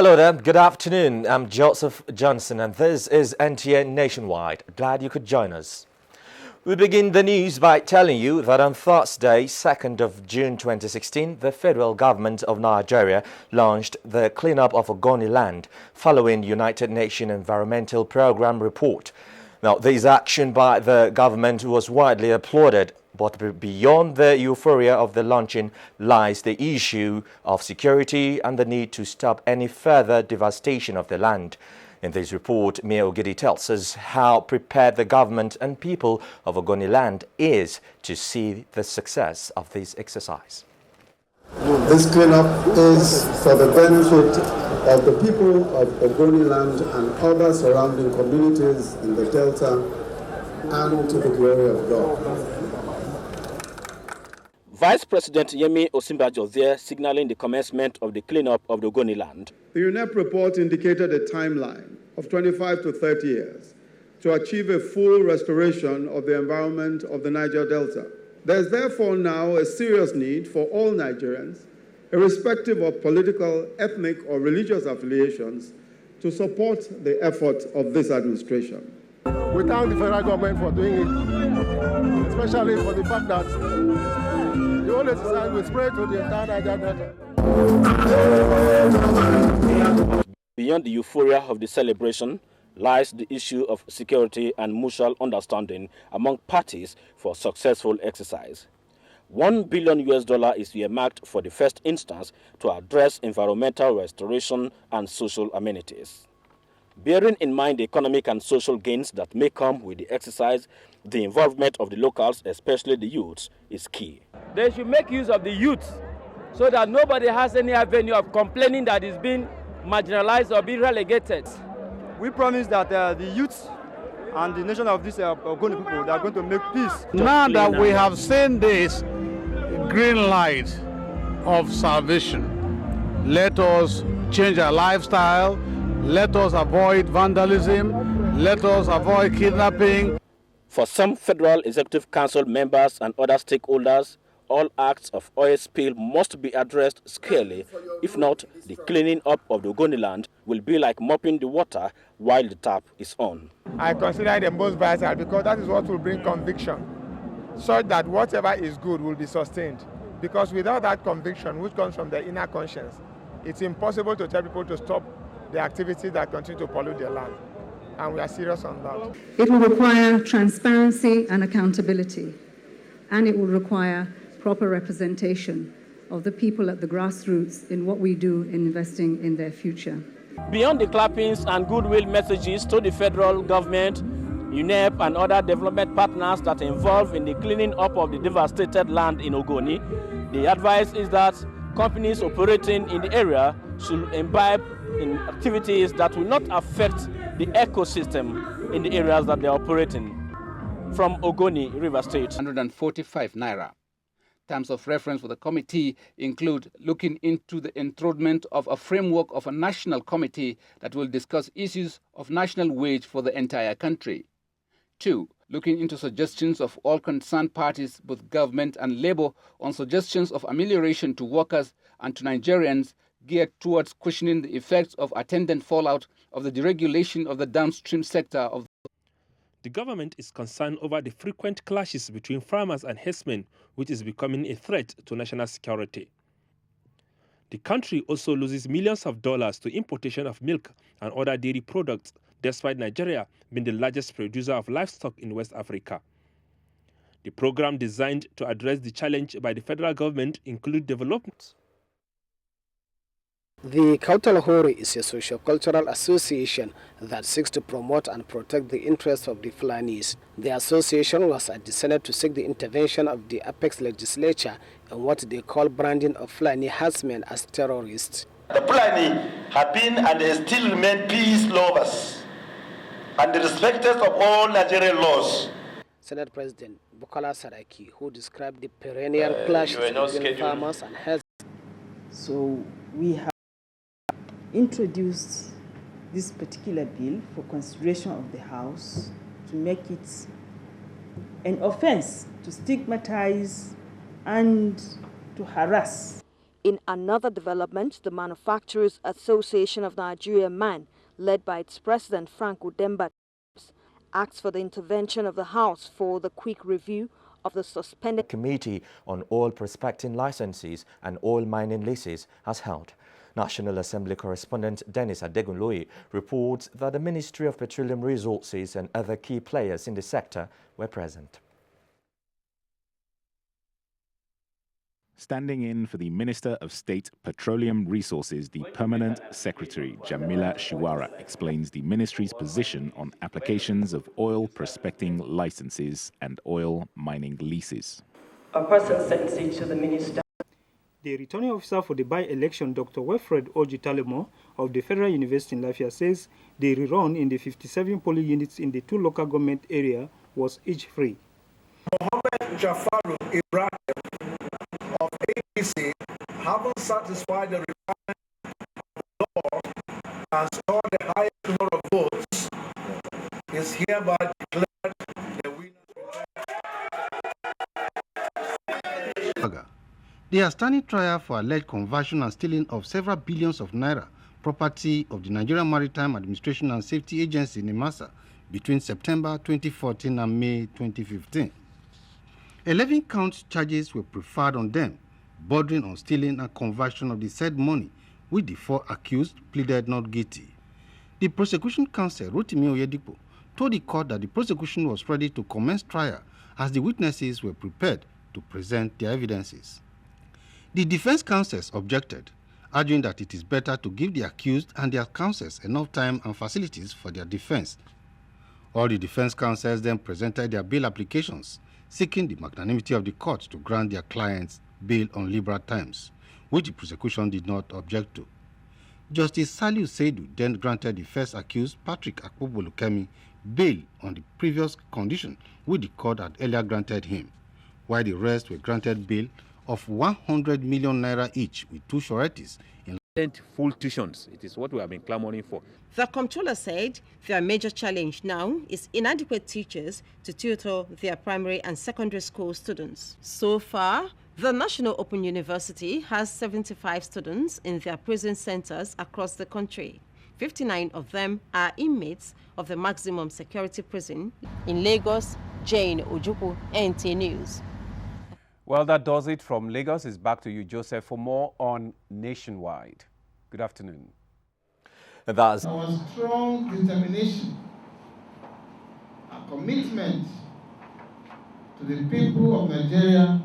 Hello there, good afternoon. I'm Joseph Johnson and this is NTN Nationwide. Glad you could join us. We begin the news by telling you that on Thursday, 2nd of June 2016, the federal government of Nigeria launched the cleanup of Ogoni land following United Nations Environmental Programme report. Now, this action by the government was widely applauded, but beyond the euphoria of the launching lies the issue of security and the need to stop any further devastation of the land. In this report, Mayor Ogoni tells us how prepared the government and people of Ogoni land is to see the success of this exercise. This cleanup is for the benefit of the people of Ogoni land and other surrounding communities in the Delta and to the glory of God. Vice President Yemi Osinbajo there signaling the commencement of the cleanup of the Ogoni land. The UNEP report indicated a timeline of 25 to 30 years to achieve a full restoration of the environment of the Niger Delta. There is therefore now a serious need for all Nigerians, irrespective of political, ethnic, or religious affiliations, to support the effort of this administration. We thank the federal government for doing it, especially for the fact that the whole exercise will spread to the entire Niger Delta. Beyond the euphoria of the celebration lies the issue of security and mutual understanding among parties for successful exercise. $1 billion is earmarked for the first instance to address environmental restoration and social amenities. Bearing in mind the economic and social gains that may come with the exercise, the involvement of the locals, especially the youths, is key. They should make use of the youth so that nobody has any avenue of complaining that is being marginalized or being relegated. We promise that the youth and the nation of these Ogoni people, they are going to make peace. Now that we have seen this green light of salvation, let us change our lifestyle, let us avoid vandalism, let us avoid kidnapping. For some Federal Executive Council members and other stakeholders, all acts of oil spill must be addressed squarely. If not, the cleaning up of the Ogoni land will be like mopping the water while the tap is on. I consider them most vital because that is what will bring conviction, so that whatever is good will be sustained. Because without that conviction, which comes from the inner conscience, it's impossible to tell people to stop the activities that continue to pollute their land. And we are serious on that. It will require transparency and accountability, and it will require proper representation of the people at the grassroots in what we do in investing in their future. Beyond the clappings and goodwill messages to the federal government, UNEP and other development partners that are involved in the cleaning up of the devastated land in Ogoni, the advice is that companies operating in the area should imbibe in activities that will not affect the ecosystem in the areas that they are operating. From Ogoni, River State. 145 naira. Terms of reference for the committee include looking into the enthronement of a framework of a national committee that will discuss issues of national wage for the entire country. 2. Looking into suggestions of all concerned parties, both government and labor, on suggestions of amelioration to workers and to Nigerians geared towards cushioning the effects of attendant fallout of the deregulation of the downstream sector of the government is concerned over the frequent clashes between farmers and herdsmen, which is becoming a threat to national security. The country also loses millions of dollars to importation of milk and other dairy products, despite Nigeria being the largest producer of livestock in West Africa. The program designed to address the challenge by the federal government include development. The Kautalahori is a socio-cultural association that seeks to promote and protect the interests of the Fulanis. The association was at the Senate to seek the intervention of the Apex legislature in what they call branding of Fulani herdsmen as terrorists. The Fulani have been and they still remain peace lovers and the respecters of all Nigerian laws. Senate President Bukola Saraki, who described the perennial clashes between farmers and herdsmen. So we have introduced this particular bill for consideration of the House to make it an offense to stigmatize and to harass. In another development, the Manufacturers Association of Nigeria (MAN), led by its president Frank Udemba, asked for the intervention of the House for the quick review of the suspended Committee on Oil Prospecting Licenses and Oil Mining Leases has held. National Assembly correspondent Dennis Adegunloye reports that the Ministry of Petroleum Resources and other key players in the sector were present. Standing in for the Minister of State Petroleum Resources, the Permanent Secretary Jamila Shuwara explains the ministry's position on applications of oil prospecting licenses and oil mining leases. A person sends it to the minister. The returning officer for the by-election, Dr. Wilfred Ojitalemo of the Federal University in Lafia, says the rerun in the 57 polling units in the 2 local government area was each free. Mohammed Jafaru Ibrahim of APC, having satisfied the requirement of the law and scored the highest number of votes, is hereby declared the winner. They are standing trial for alleged conversion and stealing of several billions of naira, property of the Nigerian Maritime Administration and Safety Agency (NIMASA) between September 2014 and May 2015. 11 count charges were preferred on them, bordering on stealing and conversion of the said money, with the 4 accused pleaded not guilty. The prosecution counsel, Rotimi Oyedipo, told the court that the prosecution was ready to commence trial as the witnesses were prepared to present their evidences. The defense counsels objected, arguing that it is better to give the accused and their counsels enough time and facilities for their defense. All the defense counsels then presented their bail applications, seeking the magnanimity of the court to grant their clients bail on liberal terms, which the prosecution did not object to. Justice Saliu Seidu then granted the first accused, Patrick Akpobolukemi, bail on the previous condition which the court had earlier granted him, while the rest were granted bail of 100 million naira each with 2 sureties. Full tuitions, it is what we have been clamoring for. The comptroller said their major challenge now is inadequate teachers to tutor their primary and secondary school students. So far, the National Open University has 75 students in their prison centers across the country. 59 of them are inmates of the maximum security prison. In Lagos, Jane Ojukwu, NT News. Well, that does it from Lagos. It's back to you, Joseph, for more on Nationwide. Good afternoon. That's our strong determination and commitment to the people of Nigeria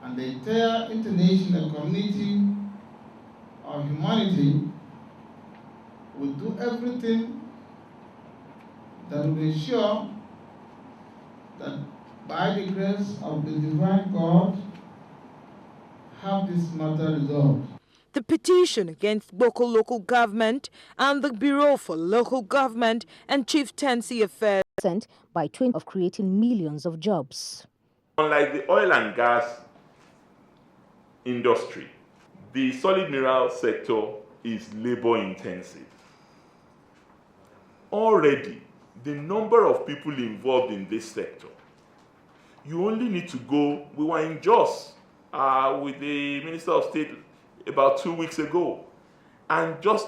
and the entire international community of humanity will do everything that will ensure that by the grace of the divine God, have this matter resolved. The petition against Boko local government and the Bureau for Local Government and Chieftaincy Affairs by twin of creating millions of jobs. Unlike the oil and gas industry, the solid mineral sector is labor intensive. Already, the number of people involved in this sector, you only need to go. We were in Jos with the Minister of State about 2 weeks ago, and just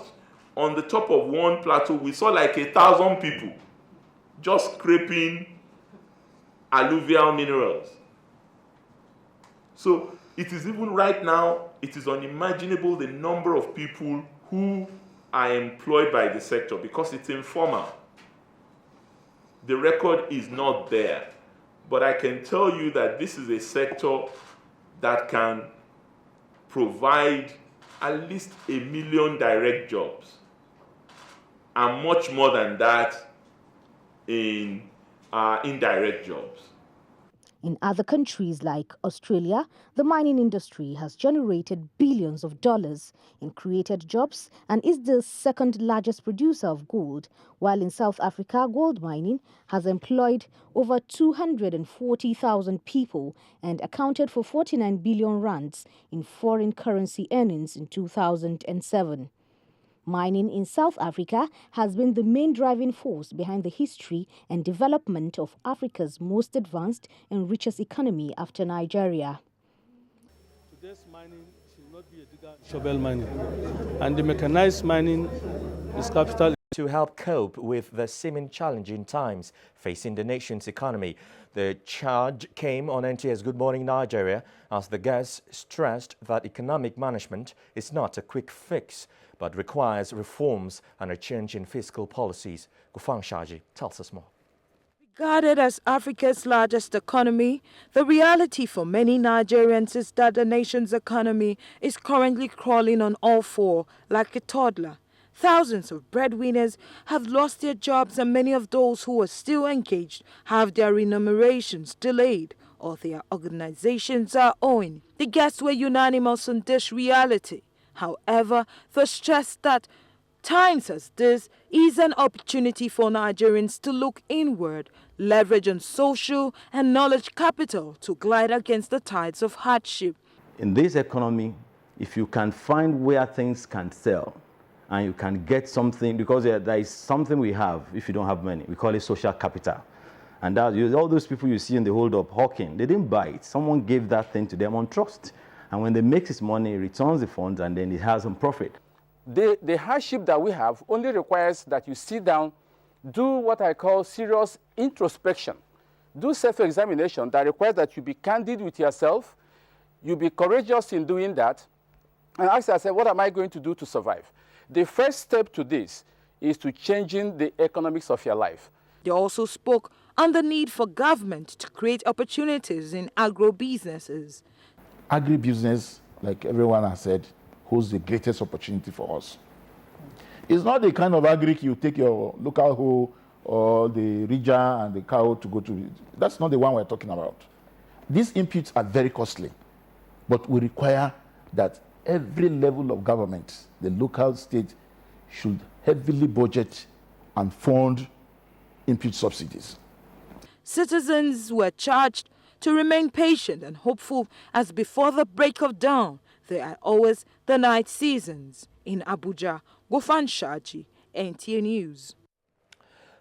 on the top of one plateau, we saw like 1,000 people just scraping alluvial minerals. So it is even right now, it is unimaginable the number of people who are employed by the sector because it's informal. The record is not there. But I can tell you that this is a sector that can provide at least 1 million direct jobs, and much more than that in indirect jobs. In other countries like Australia, the mining industry has generated billions of dollars in created jobs and is the second largest producer of gold, while in South Africa, gold mining has employed over 240,000 people and accounted for 49 billion rands in foreign currency earnings in 2007. Mining in South Africa has been the main driving force behind the history and development of Africa's most advanced and richest economy after Nigeria. Today's mining should not Shovel mining, and the mechanized mining is capital. To help cope with the seeming challenging times facing the nation's economy, the charge came on NTS Good Morning Nigeria as the guest stressed that economic management is not a quick fix, but requires reforms and a change in fiscal policies. Gufang Shaji tells us more. Regarded as Africa's largest economy, the reality for many Nigerians is that the nation's economy is currently crawling on all four like a toddler. Thousands of breadwinners have lost their jobs, and many of those who are still engaged have their remunerations delayed or their organizations are owing. The guests were unanimous on this reality. However, they stressed that times as this is an opportunity for Nigerians to look inward, leverage on social and knowledge capital to glide against the tides of hardship. In this economy, if you can find where things can sell, and you can get something, because there is something we have if you don't have money. We call it social capital. And that, all those people you see in the hold-up hawking, they didn't buy it. Someone gave that thing to them on trust. And when they make his money, he returns the funds, and then he has some profit. The hardship that we have only requires that you sit down, do what I call serious introspection. Do self-examination that requires that you be candid with yourself, you be courageous in doing that, and ask yourself, what am I going to do to survive? The first step to this is to changing the economics of your life. They also spoke on the need for government to create opportunities in agro-businesses. Agribusiness, like everyone has said, holds the greatest opportunity for us. It's not the kind of agric you take your local hoe or the ridger and the cow to go to. That's not the one we're talking about. These inputs are very costly, but we require that every level of government, the local, state, should heavily budget and fund input subsidies. Citizens were charged to remain patient and hopeful, as before the break of dawn, there are always the night seasons. In Abuja, Gofan Shaji, NTA News.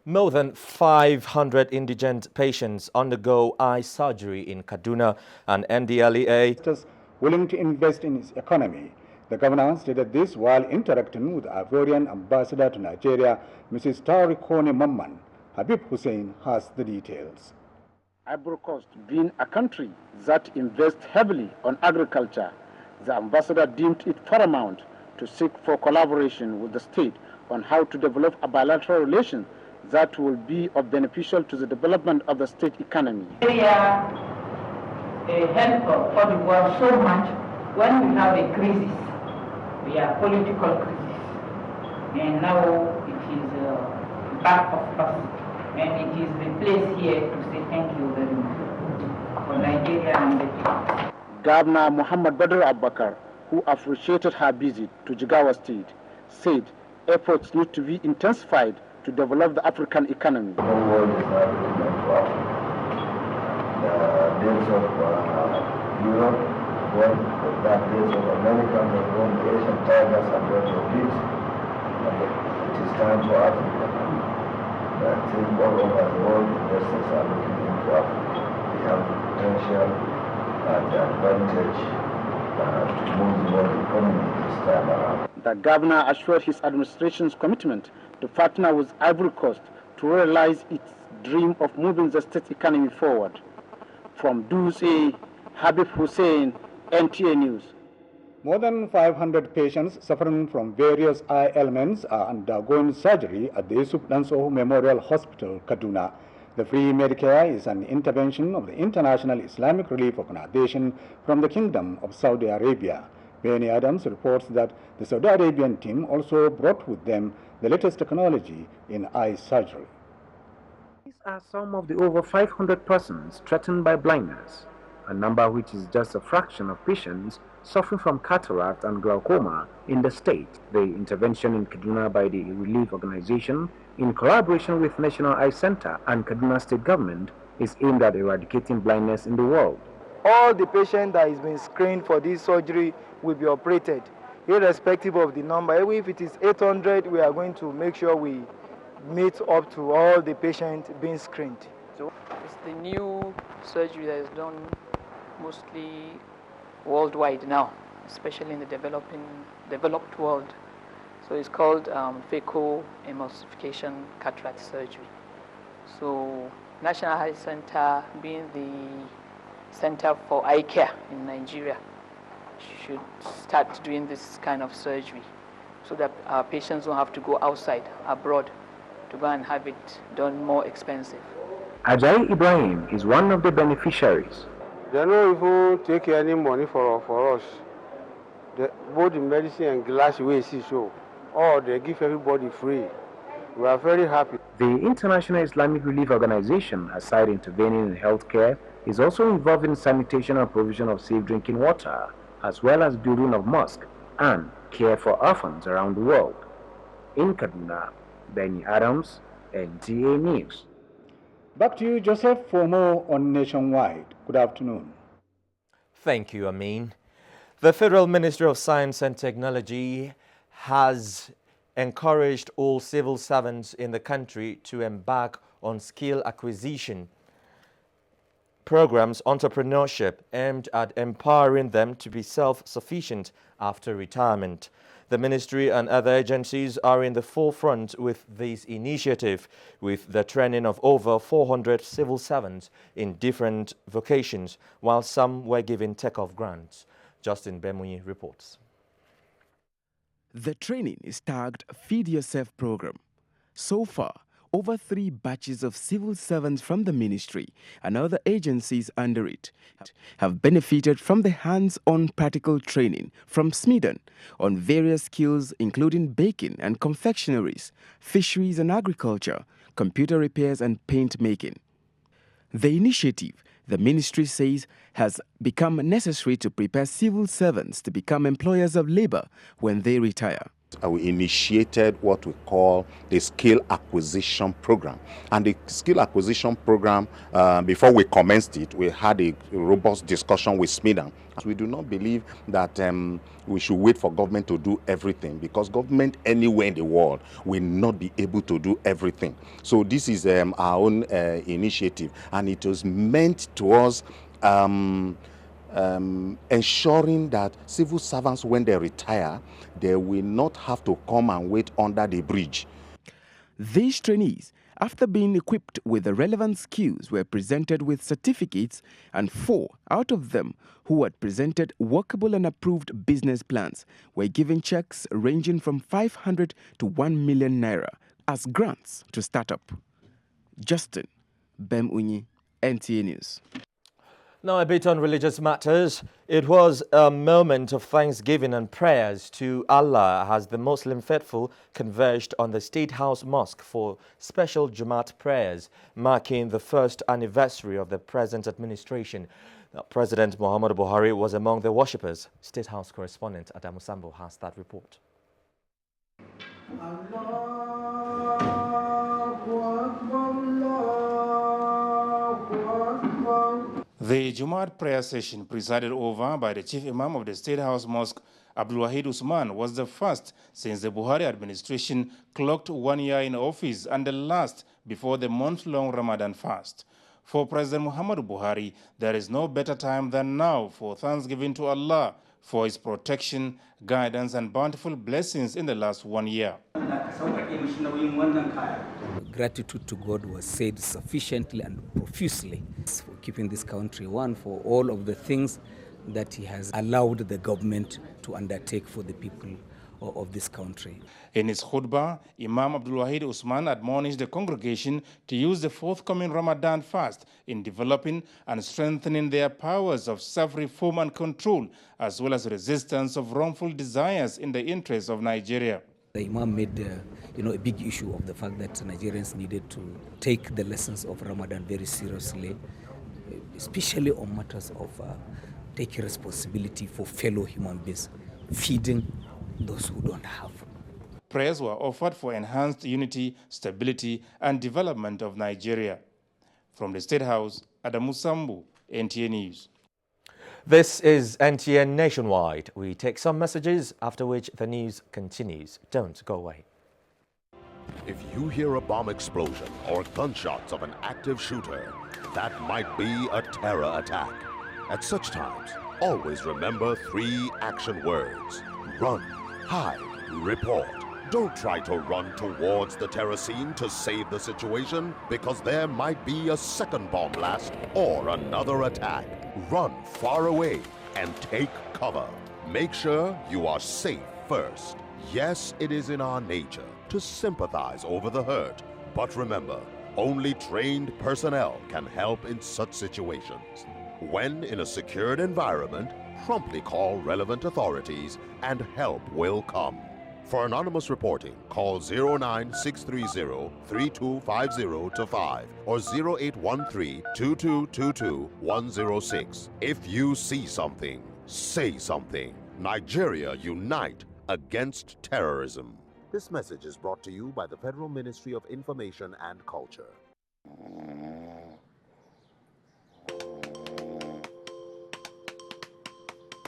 More than 500 indigent patients undergo eye surgery in Kaduna, and NDLEA willing to invest in its economy. The governor stated this while interacting with Ivorian ambassador to Nigeria, Mrs. Tarikone Mamman. Habib Hussein has the details. Ivory Coast being a country that invests heavily on agriculture, the ambassador deemed it paramount to seek for collaboration with the state on how to develop a bilateral relation that will be of beneficial to the development of the state economy. Help for the world so much when we have a crisis. We are political crisis, and now it is back of us, and it is the place here to say thank you very much for Nigeria and the people. Governor Muhammad Badr Abubakar, who appreciated her visit to Jigawa State, said efforts need to be intensified to develop the African economy. The world is now looking into Africa. The days of Europe, when the days of America, when the Asian tigers are going to beat, it is time for Africa. I think all over the world, investors are looking into Africa. They have the potential and the advantage to move the world economy this time around. The governor assured his administration's commitment to partner with Ivory Coast to realize its dream of moving the state economy forward. From Duse, Habib Hussein, NTA News. More than 500 patients suffering from various eye ailments are undergoing surgery at the Yusuf Danso Memorial Hospital, Kaduna. The free Medicare is an intervention of the International Islamic Relief Organization from the Kingdom of Saudi Arabia. Benny Adams reports that the Saudi Arabian team also brought with them the latest technology in eye surgery. These are some of the over 500 persons threatened by blindness, a number which is just a fraction of patients suffering from cataract and glaucoma in the state. The intervention in Kaduna by the Relief Organization, in collaboration with National Eye Center and Kaduna State Government, is aimed at eradicating blindness in the world. All the patients that is being screened for this surgery will be operated, irrespective of the number. Even if it is 800, we are going to make sure we meet up to all the patients being screened. So it's the new surgery that is done mostly worldwide now. especially in the developed world. So it's called phacoemulsification cataract surgery. So National Eye Center, being the center for eye care in Nigeria, should start doing this kind of surgery so that our patients don't have to go outside, abroad, to go and have it done more expensive. Ajayi Ibrahim is one of the beneficiaries. They don't even take any money for us. Both the medicine and glass we see so, or they give everybody free. We are very happy. The International Islamic Relief Organization, aside intervening in healthcare, is also involved in sanitation and provision of safe drinking water, as well as building of mosques and care for orphans around the world. In Kaduna, Benny Adams, NTA News. Back to you, Joseph, for more on Nationwide. Good afternoon. Thank you, Amin. The Federal Ministry of Science and Technology has encouraged all civil servants in the country to embark on skill acquisition programs, entrepreneurship aimed at empowering them to be self-sufficient after retirement. The ministry and other agencies are in the forefront with this initiative, with the training of over 400 civil servants in different vocations, while some were given take-off grants. Justin Bemuyi reports. The training is tagged Feed Yourself Program. So far, over 3 batches of civil servants from the ministry and other agencies under it have benefited from the hands-on practical training from Smeden on various skills including baking and confectionaries, fisheries and agriculture, computer repairs and paint making. The initiative, the ministry says, has become necessary to prepare civil servants to become employers of labor when they retire. We initiated what we call the skill acquisition program. And the skill acquisition program, before we commenced it, we had a robust discussion with Smeden. We do not believe that we should wait for government to do everything, because government anywhere in the world will not be able to do everything. So this is our own initiative, and it was meant to us ensuring that civil servants, when they retire, they will not have to come and wait under the bridge. These trainees, after being equipped with the relevant skills, were presented with certificates, and 4 out of them who had presented workable and approved business plans were given checks ranging from 500 to 1 million naira as grants to start up. Justin Bemunyi, NTA News. Now a bit on religious matters. It was a moment of thanksgiving and prayers to Allah as the Muslim faithful converged on the State House Mosque for special Jumat prayers, marking the first anniversary of the present administration. Now, President Muhammadu Buhari was among the worshippers. State House correspondent Adamu Sambo has that report. The Jumat prayer session, presided over by the Chief Imam of the State House Mosque, Abdulwahid Usman, was the first since the Buhari administration clocked 1 year in office and the last before the month-long Ramadan fast. For President Muhammadu Buhari, there is no better time than now for thanksgiving to Allah for his protection, guidance, and bountiful blessings in the last 1 year. Gratitude to God was said sufficiently and profusely for keeping this country one, for all of the things that he has allowed the government to undertake for the people of this country. In his khutbah, Imam Abdulwahid Usman admonished the congregation to use the forthcoming Ramadan fast in developing and strengthening their powers of self-reform and control, as well as resistance of wrongful desires in the interests of Nigeria. The Imam made a big issue of the fact that Nigerians needed to take the lessons of Ramadan very seriously, especially on matters of taking responsibility for fellow human beings, feeding those who don't have. Prayers were offered for enhanced unity, stability, and development of Nigeria. From the State House, Adamu Sambu, NTA News. This is NTN Nationwide. We take some messages, after which the news continues. Don't go away. If you hear a bomb explosion or gunshots of an active shooter, that might be a terror attack. At such times, Always remember 3 action words: run, hide, report. Don't try to run towards the terror scene to save the situation, because there might be a second bomb blast or another attack. Run far away and take cover. Make sure you are safe first. Yes, it is in our nature to sympathize over the hurt, but remember, only trained personnel can help in such situations. When in a secured environment, promptly call relevant authorities and help will come. For anonymous reporting, call 09630-3250-5 or 0813-2222-106. If you see something, say something. Nigeria, unite against terrorism. This message is brought to you by the Federal Ministry of Information and Culture.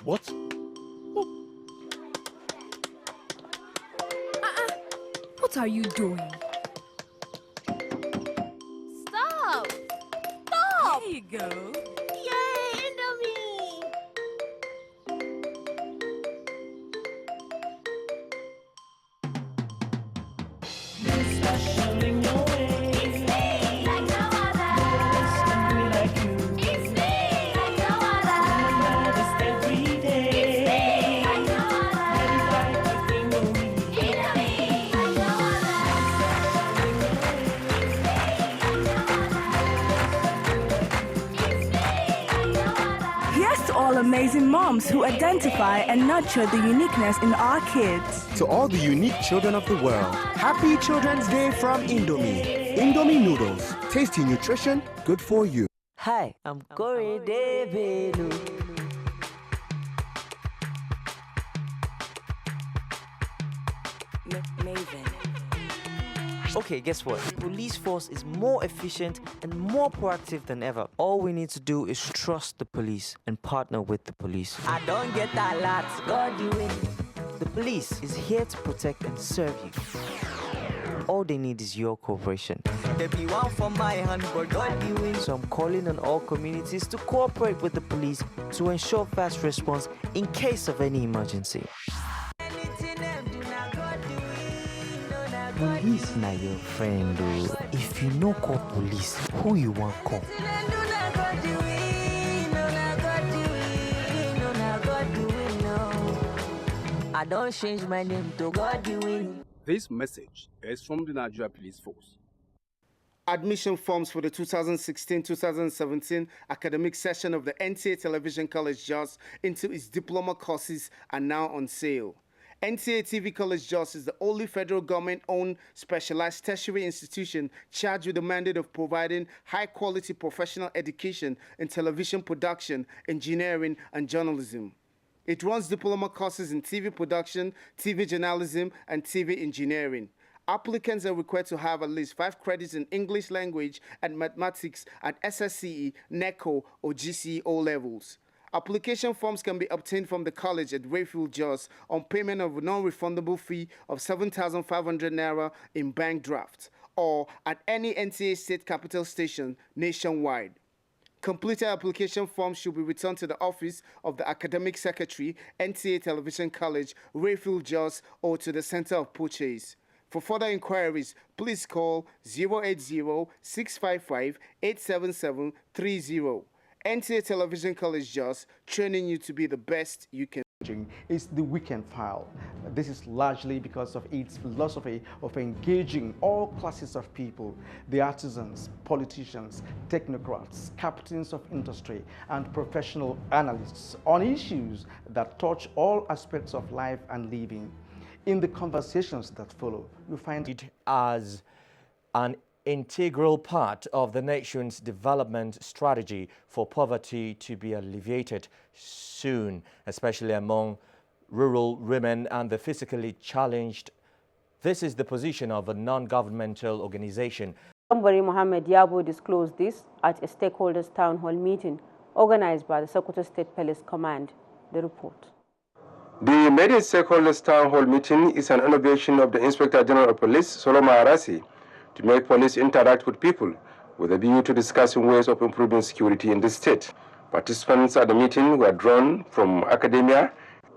What? What are you doing? Stop! Stop! There you go. Yay, Indomie! All amazing moms who identify and nurture the uniqueness in our kids. To all the unique children of the world, happy Children's Day from Indomie. Indomie noodles, tasty nutrition, good for you. Hi, I'm Corey Develu. Maven. Okay, guess what? The police force is more efficient and more proactive than ever. All we need to do is trust the police and partner with the police. I don't get that lot, God you win. The police is here to protect and serve you. All they need is your cooperation. There be one for my hand, but God you win. So I'm calling on all communities to cooperate with the police to ensure fast response in case of any emergency. Police na your friend, though. If you no call police, who you want call? I don't change my name to God you win. This message is from the Nigeria Police Force. Admission forms for the 2016-2017 academic session of the NTA Television College Jos into its diploma courses are now on sale. NTA TV College Jos is the only federal government-owned specialized tertiary institution charged with the mandate of providing high-quality professional education in television production, engineering, and journalism. It runs diploma courses in TV production, TV journalism, and TV engineering. Applicants are required to have at least 5 credits in English language and mathematics at SSCE, NECO, or GCE O levels. Application forms can be obtained from the college at Rayfield Jos on payment of a non-refundable fee of 7,500 Naira in bank draft or at any NTA state capital station nationwide. Completed application forms should be returned to the office of the Academic Secretary, NTA Television College, Rayfield Jos, or to the Center of Purchase. For further inquiries, please call 080-655-87730. NTA Television College Jos, training you to be the best you can. It's the weekend file. This is largely because of its philosophy of engaging all classes of people, the artisans, politicians, technocrats, captains of industry, and professional analysts on issues that touch all aspects of life and living. In the conversations that follow, you find it as an integral part of the nation's development strategy for poverty to be alleviated soon, especially among rural women and the physically challenged. This is the position of a non-governmental organization. Somebody Mohammed Yabo disclosed this at a stakeholders town hall meeting organized by the Sokoto State Police Command. The report. The immediate stakeholders town hall meeting is an innovation of the Inspector General of Police, Solomon Arasi, to make police interact with people with a view to discussing ways of improving security in the state. Participants at the meeting were drawn from academia,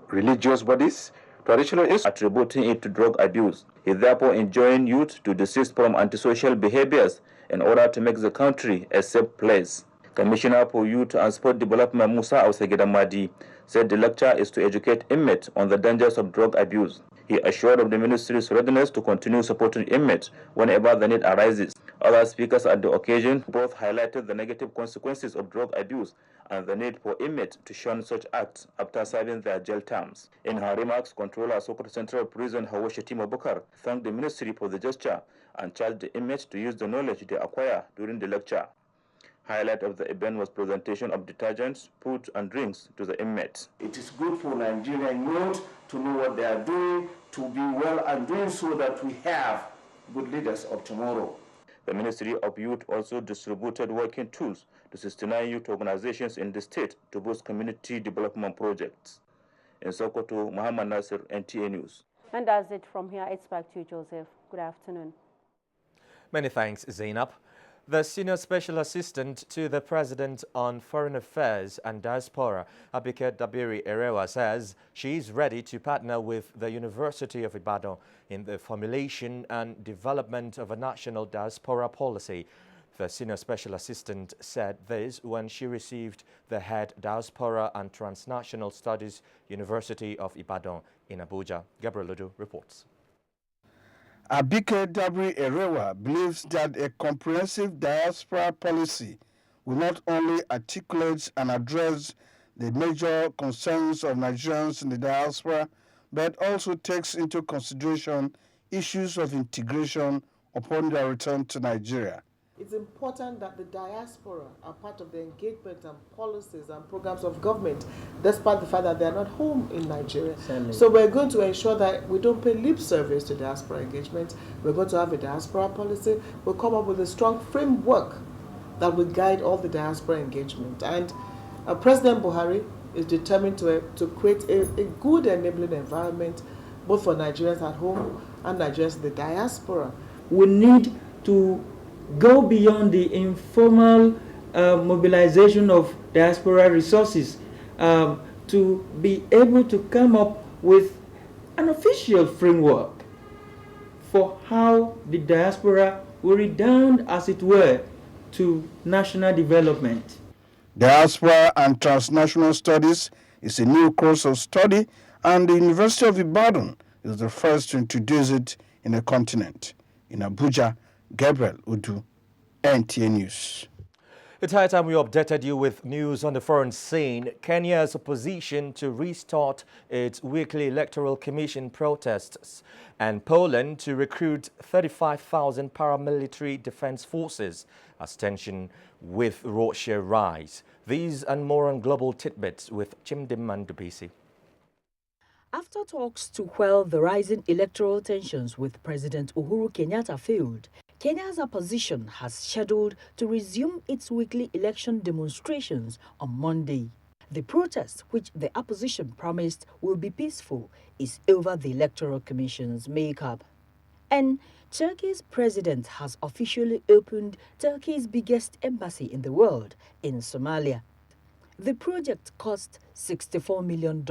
religious bodies, traditional institutions, attributing it to drug abuse. He therefore enjoined youth to desist from antisocial behaviors in order to make the country a safe place. Commissioner for Youth and Sport Development Musa Ausegedamadi said the lecture is to educate inmates on the dangers of drug abuse. He assured of the ministry's readiness to continue supporting inmates whenever the need arises. Other speakers at the occasion both highlighted the negative consequences of drug abuse and the need for inmates to shun such acts after serving their jail terms. In her remarks, Controller Sokoto Central Prison Hawa Shetima Bukar thanked the ministry for the gesture and charged the inmates to use the knowledge they acquire during the lecture. Highlight of the event was presentation of detergents, food, and drinks to the inmates. It is good for Nigerian youth to know what they are doing, to be well and doing so that we have good leaders of tomorrow. The Ministry of Youth also distributed working tools to 69 youth organizations in the state to boost community development projects. In Sokoto, Muhammad Nasir, NTA News. And that's it from here. It's back to you, Joseph. Good afternoon. Many thanks, Zainab. The Senior Special Assistant to the President on Foreign Affairs and Diaspora, Abike Dabiri Erewa, says she is ready to partner with the University of Ibadan in the formulation and development of a national diaspora policy. The Senior Special Assistant said this when she received the head Diaspora and Transnational Studies University of Ibadan in Abuja. Gabriel Ludu reports. Abike Dabiri Erewa believes that a comprehensive diaspora policy will not only articulate and address the major concerns of Nigerians in the diaspora, but also takes into consideration issues of integration upon their return to Nigeria. It's important that the diaspora are part of the engagement and policies and programs of government, despite the fact that they are not home in Nigeria. Certainly. So we're going to ensure that we don't pay lip service to diaspora engagement. We're going to have a diaspora policy. We'll come up with a strong framework that will guide all the diaspora engagement. And President Buhari is determined to create a good enabling environment, both for Nigerians at home and Nigerians in the diaspora. We need to go beyond the informal mobilization of diaspora resources to be able to come up with an official framework for how the diaspora will redound, as it were, to national development. Diaspora and Transnational Studies is a new course of study, and the University of Ibadan is the first to introduce it in the continent. In Abuja, Gabriel Udu, NTA News. It's high time we updated you with news on the foreign scene. Kenya's opposition to restart its weekly electoral commission protests, and Poland to recruit 35,000 paramilitary defense forces as tension with Russia rise. These and more on Global Tidbits with Chimdiman Dubisi. After talks to quell the rising electoral tensions with President Uhuru Kenyatta failed, Kenya's opposition has scheduled to resume its weekly election demonstrations on Monday. The protest, which the opposition promised will be peaceful, is over the Electoral Commission's makeup. And Turkey's president has officially opened Turkey's biggest embassy in the world in Somalia. The project cost $64 million.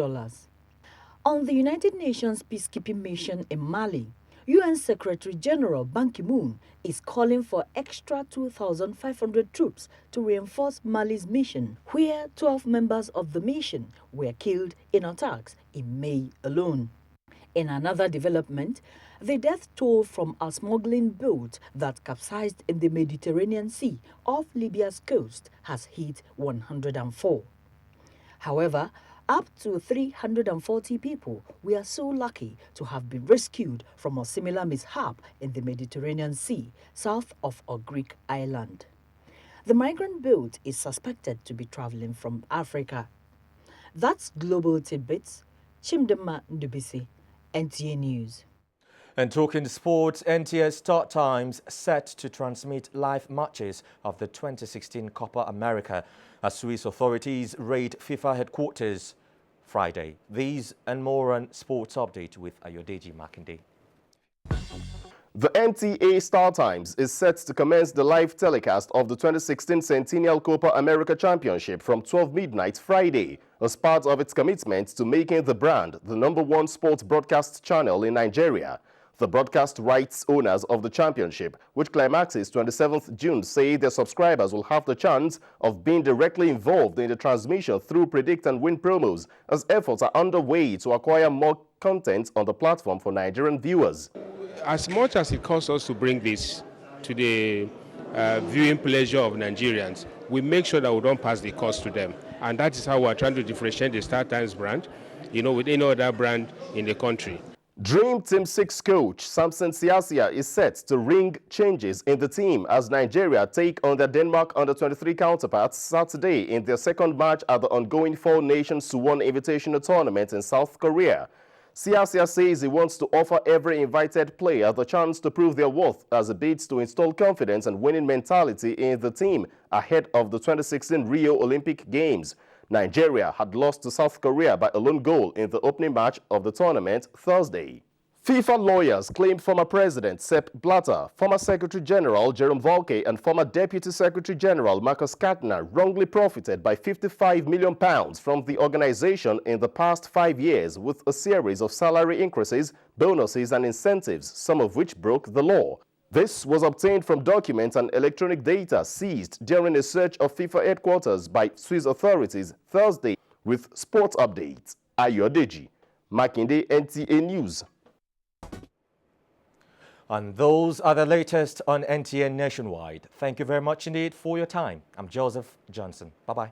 On the United Nations peacekeeping mission in Mali, UN Secretary General Ban Ki-moon is calling for extra 2,500 troops to reinforce Mali's mission, where 12 members of the mission were killed in attacks in May alone. In another development, the death toll from a smuggling boat that capsized in the Mediterranean Sea off Libya's coast has hit 104. However, up to 340 people were so lucky to have been rescued from a similar mishap in the Mediterranean Sea, south of a Greek island. The migrant boat is suspected to be traveling from Africa. That's Global Tidbits. Chimdema Ndubisi, NTA News. And talking sports, NTA Start Times set to transmit live matches of the 2016 Copa America as Swiss authorities raid FIFA headquarters Friday. These and more on Sports Update with Ayodeji Makinde. The NTA Star Times is set to commence the live telecast of the 2016 Centennial Copa America Championship from 12 midnight Friday as part of its commitment to making the brand the #1 sports broadcast channel in Nigeria. The broadcast rights owners of the championship, which climaxes 27th June, say their subscribers will have the chance of being directly involved in the transmission through predict and win promos as efforts are underway to acquire more content on the platform for Nigerian viewers. As much as it costs us to bring this to the viewing pleasure of Nigerians, we make sure that we don't pass the cost to them. And that is how we're trying to differentiate the Star Times brand, with any other brand in the country. Dream Team 6 coach Samson Siasia is set to ring changes in the team as Nigeria take on their Denmark under-23 counterparts Saturday in their second match at the ongoing Four Nations Suwon Invitational Tournament in South Korea. Siasia says he wants to offer every invited player the chance to prove their worth as he bids to install confidence and winning mentality in the team ahead of the 2016 Rio Olympic Games. Nigeria had lost to South Korea by a lone goal in the opening match of the tournament Thursday. FIFA lawyers claim former President Sepp Blatter, former Secretary General Jerome Valcke, and former Deputy Secretary General Marcus Katner wrongly profited by £55 million from the organization in the past 5 years with a series of salary increases, bonuses, and incentives, some of which broke the law. This was obtained from documents and electronic data seized during a search of FIFA headquarters by Swiss authorities Thursday. With sports updates, Ayodeji, Makinde, NTA News. And those are the latest on NTN Nationwide. Thank you very much indeed for your time. I'm Joseph Johnson. Bye-bye.